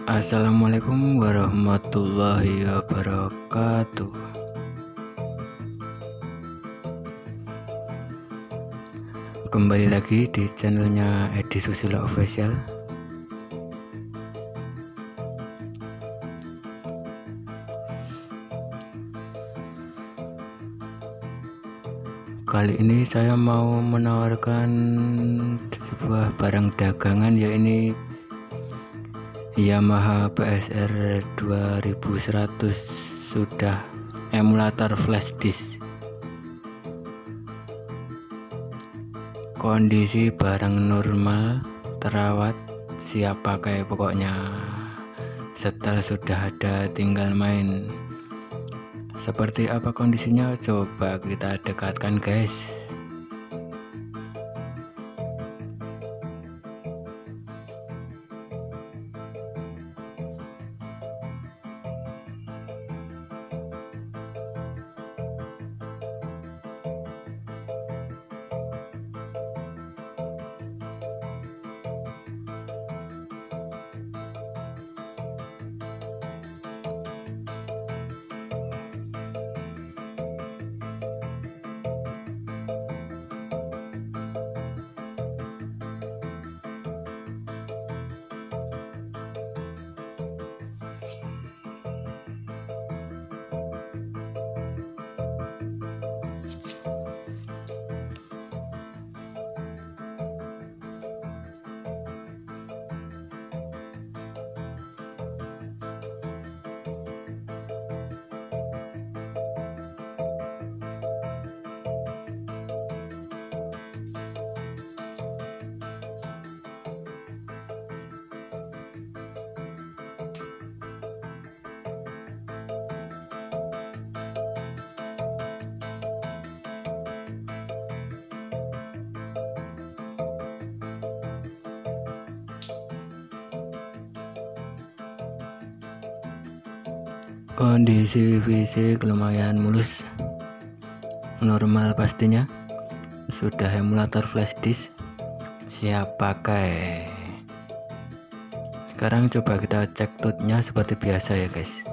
Assalamualaikum warahmatullahi wabarakatuh. Kembali lagi di channelnya Edi Susilo Official. Kali ini saya mau menawarkan sebuah barang dagangan, yaitu Yamaha PSR 2100 sudah emulator flash disk. Kondisi barang normal, terawat, siap pakai, pokoknya setel sudah ada, tinggal main. Seperti apa kondisinya, coba kita dekatkan guys. Kondisi fisik lumayan mulus, normal pastinya, sudah emulator flash disk, siap pakai. Sekarang coba kita cek tutnya seperti biasa ya guys.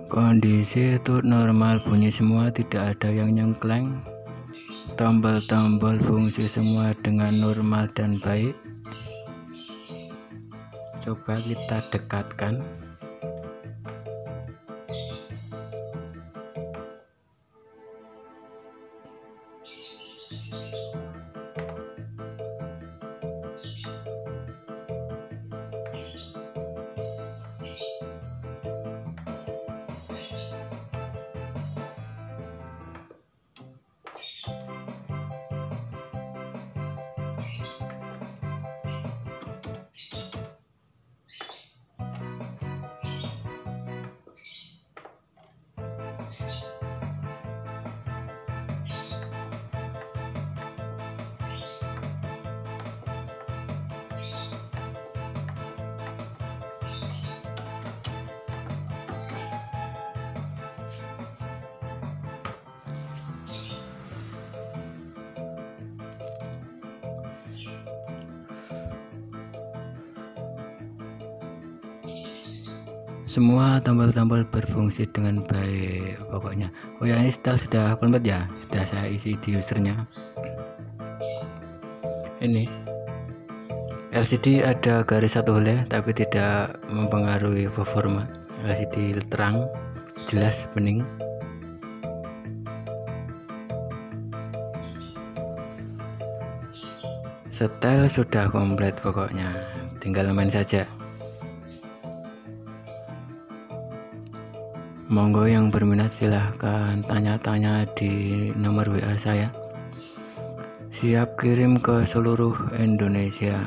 Kondisi itu normal, bunyi semua, tidak ada yang nyengkleng. Tombol-tombol fungsi semua dengan normal dan baik. Coba kita dekatkan. Semua tombol-tombol berfungsi dengan baik pokoknya. Oh ya, ini install sudah komplit ya, sudah saya isi di usernya ini. LCD ada garis satu helai tapi tidak mempengaruhi performa. LCD terang, jelas, bening. Setel sudah komplit pokoknya, tinggal main saja. Monggo yang berminat silahkan tanya-tanya di nomor WA saya. Siap kirim ke seluruh Indonesia.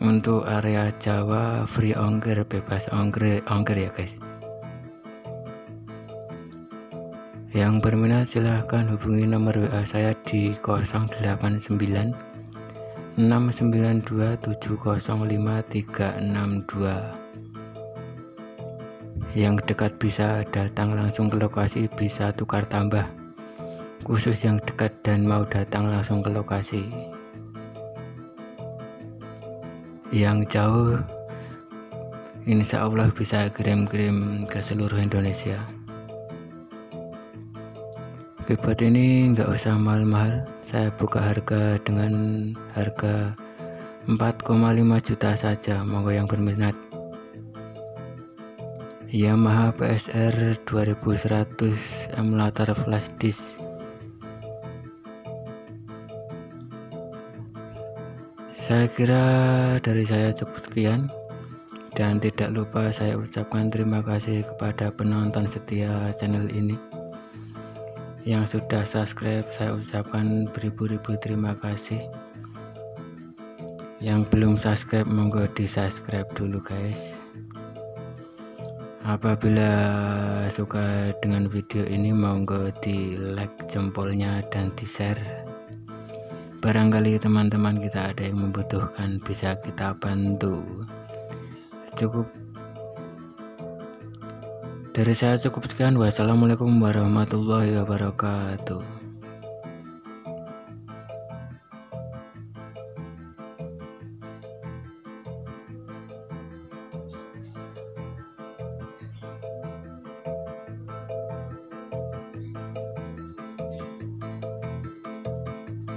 Untuk area Jawa free ongkir, bebas ongkir ya guys. Yang berminat silahkan hubungi nomor WA saya di 089 692 705 362. Yang dekat bisa datang langsung ke lokasi, bisa tukar tambah. Khusus yang dekat dan mau datang langsung ke lokasi. Yang jauh insya Allah bisa kirim-kirim ke seluruh Indonesia. Buat ini nggak usah mahal-mahal, saya buka harga dengan harga 4,5 juta saja. Monggo yang berminat. Yamaha PSR 2100 emulator flash disk. Saya kira dari saya cukup sekian, dan tidak lupa saya ucapkan terima kasih kepada penonton setia channel ini. Yang sudah subscribe saya ucapkan beribu-ribu terima kasih. Yang belum subscribe monggo di subscribe dulu guys. Apabila suka dengan video ini monggo di like jempolnya dan di share. Barangkali teman-teman kita ada yang membutuhkan, bisa kita bantu. Cukup dari saya, cukup sekian. Wassalamualaikum warahmatullahi wabarakatuh.